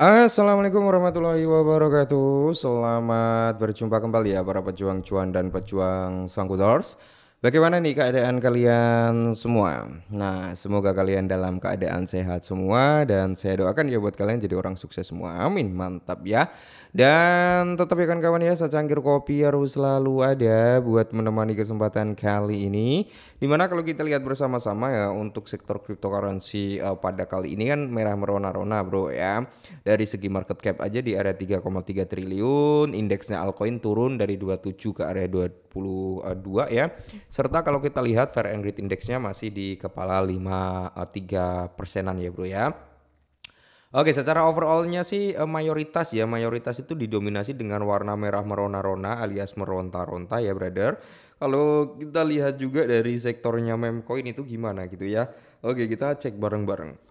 Assalamualaikum warahmatullahi wabarakatuh. Selamat berjumpa kembali ya para pejuang cuan dan pejuang Sangkutors. Bagaimana nih keadaan kalian semua? Nah, semoga kalian dalam keadaan sehat semua dan saya doakan ya buat kalian jadi orang sukses semua. Amin, mantap ya. Dan tetap ya kawan-kawan ya, secangkir kopi harus selalu ada buat menemani kesempatan kali ini. Dimana kalau kita lihat bersama-sama ya untuk sektor cryptocurrency pada kali ini kan merah merona-rona bro ya. Dari segi market cap aja di area 3,3 triliun, indeksnya altcoin turun dari 27 ke area 22 ya. Serta kalau kita lihat Fair and Greed indeksnya masih di kepala 53 persenan ya bro ya. Oke, secara overallnya sih mayoritas itu didominasi dengan warna merah merona-rona alias meronta-ronta ya brother. Kalau kita lihat juga dari sektornya meme coin itu gimana gitu ya. Oke, kita cek bareng-bareng.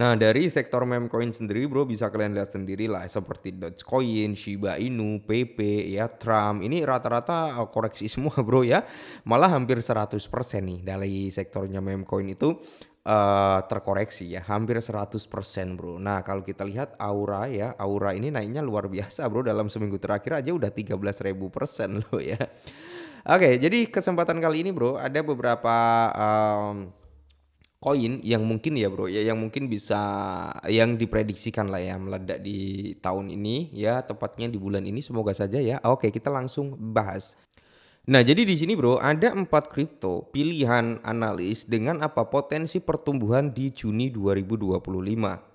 Nah, dari sektor meme coin sendiri bro bisa kalian lihat sendiri lah seperti Dogecoin, Shiba Inu, PP, ya Trump. Ini rata-rata koreksi semua bro ya. Malah hampir 100% nih dari sektornya meme coin itu terkoreksi ya, hampir 100% bro. Nah, kalau kita lihat Aura ya, Aura ini naiknya luar biasa bro, dalam seminggu terakhir aja udah 13.000% loh ya. Oke, jadi kesempatan kali ini bro ada beberapa koin yang mungkin ya bro ya yang mungkin bisa yang diprediksikan lah ya meledak di tahun ini ya tepatnya di bulan ini semoga saja ya. Oke, kita langsung bahas. Nah, jadi di sini bro ada 4 kripto pilihan analis dengan apa potensi pertumbuhan di Juni 2025.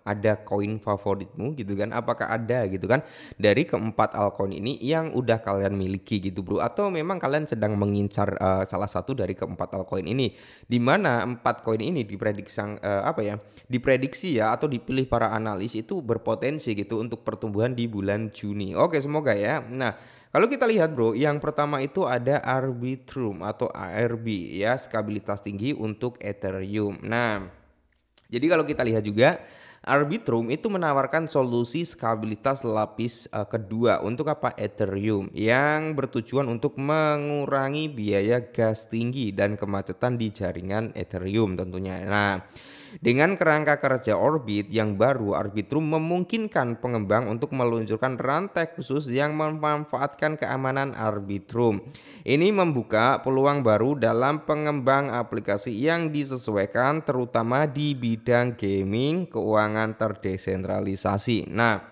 Ada koin favoritmu gitu kan? Apakah ada gitu kan dari keempat altcoin ini yang udah kalian miliki gitu bro? Atau memang kalian sedang mengincar salah satu dari keempat altcoin ini? Di mana 4 koin ini diprediksi ya atau dipilih para analis itu berpotensi gitu untuk pertumbuhan di bulan Juni. Oke, semoga ya. Nah, kalau kita lihat bro, yang pertama itu ada Arbitrum atau ARB ya, stabilitas tinggi untuk Ethereum. Nah, jadi kalau kita lihat juga Arbitrum itu menawarkan solusi stabilitas lapis kedua untuk apa Ethereum yang bertujuan untuk mengurangi biaya gas tinggi dan kemacetan di jaringan Ethereum tentunya. Nah, dengan kerangka kerja Orbit yang baru, Arbitrum memungkinkan pengembang untuk meluncurkan rantai khusus yang memanfaatkan keamanan Arbitrum. Ini membuka peluang baru dalam pengembang aplikasi yang disesuaikan terutama di bidang gaming, keuangan terdesentralisasi. Nah,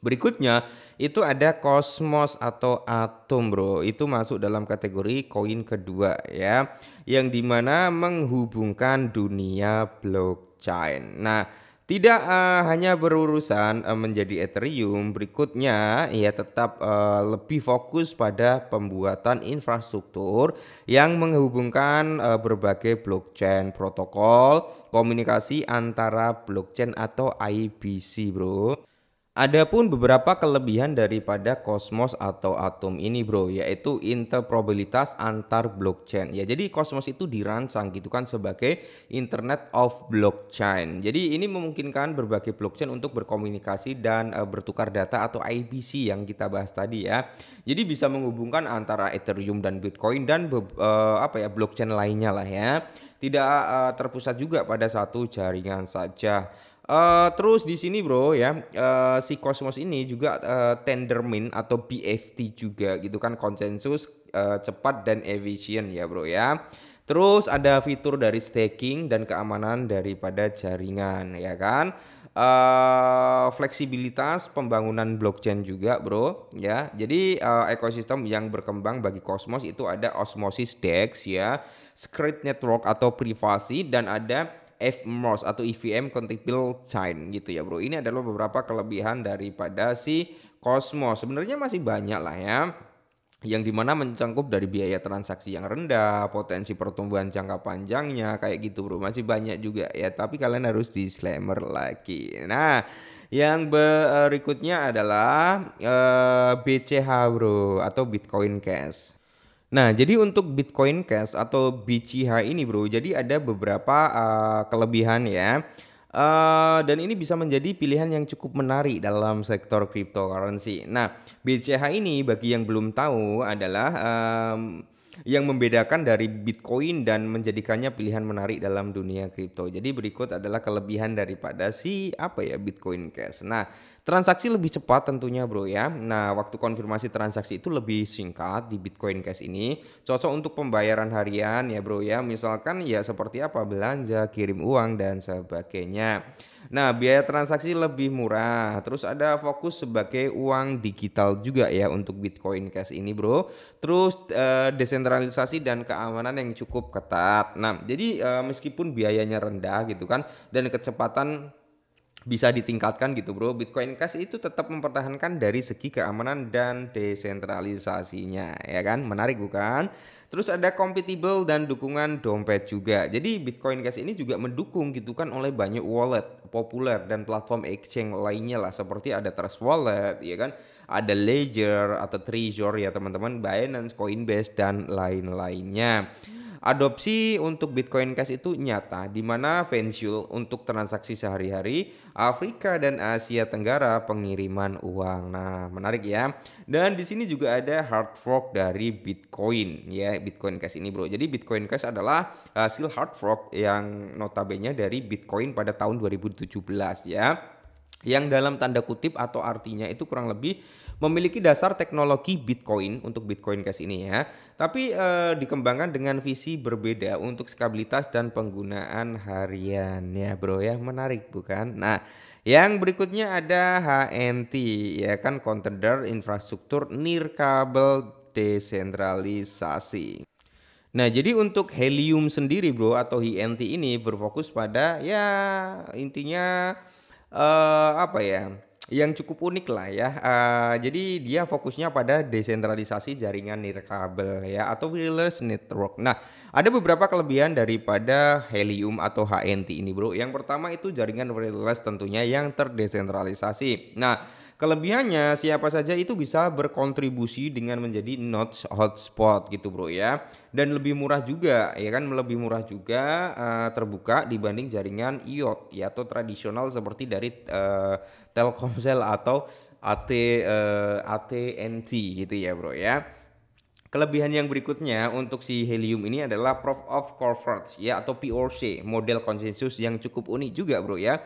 berikutnya itu ada Cosmos atau Atom bro. Itu masuk dalam kategori koin kedua ya, yang dimana menghubungkan dunia blockchain. Nah, tidak hanya berurusan menjadi Ethereum, berikutnya ia tetap lebih fokus pada pembuatan infrastruktur yang menghubungkan berbagai blockchain protokol komunikasi antara blockchain atau IBC bro. Adapun beberapa kelebihan daripada Cosmos atau Atom ini bro, yaitu interoperabilitas antar blockchain. Ya, jadi Cosmos itu dirancang gitu kan sebagai Internet of Blockchain. Jadi ini memungkinkan berbagai blockchain untuk berkomunikasi dan bertukar data atau IBC yang kita bahas tadi ya. Jadi bisa menghubungkan antara Ethereum dan Bitcoin dan blockchain lainnya lah ya. Tidak terpusat juga pada satu jaringan saja. Terus di sini bro ya, si Cosmos ini juga Tendermint atau BFT juga gitu kan, konsensus cepat dan efisien ya bro ya. Terus ada fitur dari staking dan keamanan daripada jaringan ya kan. Fleksibilitas pembangunan blockchain juga bro ya. Jadi ekosistem yang berkembang bagi Cosmos itu ada Osmosis DEX ya, Secret Network atau privasi, dan ada FMOS atau EVM Compatible Chain gitu ya bro. Ini adalah beberapa kelebihan daripada si Cosmos. Sebenarnya masih banyak lah ya, yang dimana mencangkup dari biaya transaksi yang rendah, potensi pertumbuhan jangka panjangnya kayak gitu bro. Masih banyak juga ya, tapi kalian harus disclaimer lagi. Nah, yang berikutnya adalah BCH bro atau Bitcoin Cash. Nah, jadi untuk Bitcoin Cash atau BCH ini bro, jadi ada beberapa kelebihan ya. Dan ini bisa menjadi pilihan yang cukup menarik dalam sektor cryptocurrency. Nah, BCH ini bagi yang belum tahu adalah yang membedakan dari Bitcoin dan menjadikannya pilihan menarik dalam dunia kripto. Jadi berikut adalah kelebihan daripada si apa ya Bitcoin Cash. Nah, transaksi lebih cepat tentunya bro ya. Nah, waktu konfirmasi transaksi itu lebih singkat di Bitcoin Cash ini. Cocok untuk pembayaran harian ya bro ya. Misalkan ya seperti apa belanja, kirim uang dan sebagainya. Nah, biaya transaksi lebih murah. Terus ada fokus sebagai uang digital juga ya untuk Bitcoin Cash ini, Bro. Terus desentralisasi dan keamanan yang cukup ketat. Nah, jadi meskipun biayanya rendah gitu kan dan kecepatan bisa ditingkatkan gitu bro. Bitcoin Cash itu tetap mempertahankan dari segi keamanan dan desentralisasinya ya kan, menarik bukan? Terus ada compatible dan dukungan dompet juga. Jadi Bitcoin Cash ini juga mendukung gitu kan oleh banyak wallet populer dan platform exchange lainnya lah, seperti ada Trust Wallet ya kan, ada Ledger atau Trezor ya teman-teman, Binance, Coinbase dan lain-lainnya. Adopsi untuk Bitcoin Cash itu nyata, di mana Vensul untuk transaksi sehari-hari, Afrika dan Asia Tenggara pengiriman uang. Nah, menarik ya. Dan di sini juga ada hard fork dari Bitcoin ya, Bitcoin Cash ini bro. Jadi Bitcoin Cash adalah hasil hard fork yang notabene dari Bitcoin pada tahun 2017 ya, yang dalam tanda kutip atau artinya itu kurang lebih memiliki dasar teknologi Bitcoin untuk Bitcoin Cash ini ya, tapi dikembangkan dengan visi berbeda untuk stabilitas dan penggunaan harian ya bro ya, menarik bukan? Nah, yang berikutnya ada HNT ya kan, Contender Infrastruktur Nirkabel Desentralisasi. Nah, jadi untuk Helium sendiri bro atau HNT ini berfokus pada ya intinya apa ya, yang cukup unik lah ya. Jadi dia fokusnya pada desentralisasi jaringan nirkabel ya atau wireless network. Nah, ada beberapa kelebihan daripada Helium atau HNT ini bro. Yang pertama itu jaringan wireless tentunya yang terdesentralisasi. Nah, kelebihannya siapa saja itu bisa berkontribusi dengan menjadi nodes hotspot gitu bro ya. Dan lebih murah juga ya kan, lebih murah juga, terbuka dibanding jaringan IoT ya atau tradisional seperti dari Telkomsel atau AT&T gitu ya bro ya. Kelebihan yang berikutnya untuk si Helium ini adalah Proof of Consensus ya atau POC, model konsensus yang cukup unik juga bro ya.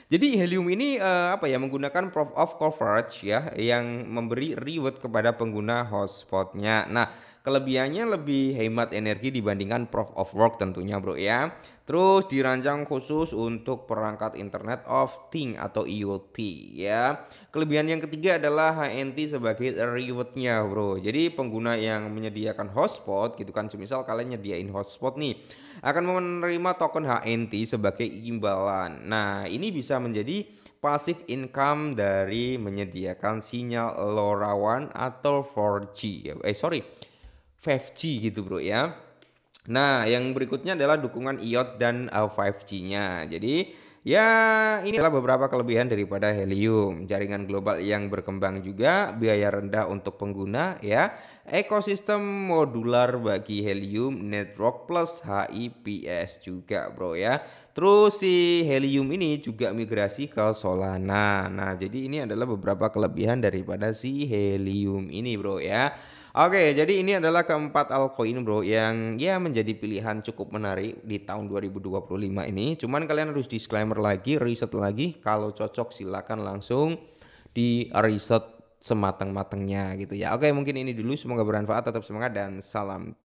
Jadi Helium ini apa ya, menggunakan Proof of Consensus ya yang memberi reward kepada pengguna hotspotnya. Nah, kelebihannya lebih hemat energi dibandingkan Proof of Work tentunya bro ya. Terus dirancang khusus untuk perangkat Internet of Things atau IoT ya. Kelebihan yang ketiga adalah HNT sebagai rewardnya bro. Jadi pengguna yang menyediakan hotspot gitu kan, semisal kalian nyediain hotspot nih, akan menerima token HNT sebagai imbalan. Nah, ini bisa menjadi passive income dari menyediakan sinyal LoRaWAN atau 4G 5G gitu bro ya. Nah, yang berikutnya adalah dukungan IoT dan 5G-nya. Jadi, ya ini adalah beberapa kelebihan daripada Helium. Jaringan global yang berkembang juga, biaya rendah untuk pengguna ya. Ekosistem modular bagi Helium Network plus HIPS juga, Bro ya. Terus si Helium ini juga migrasi ke Solana. Nah, jadi ini adalah beberapa kelebihan daripada si Helium ini, Bro ya. Oke, jadi ini adalah keempat altcoin bro yang ya menjadi pilihan cukup menarik di tahun 2025 ini. Cuman kalian harus disclaimer lagi, riset lagi. Kalau cocok silakan langsung di riset sematang-matangnya gitu ya. Oke, mungkin ini dulu. Semoga bermanfaat. Tetap semangat dan salam.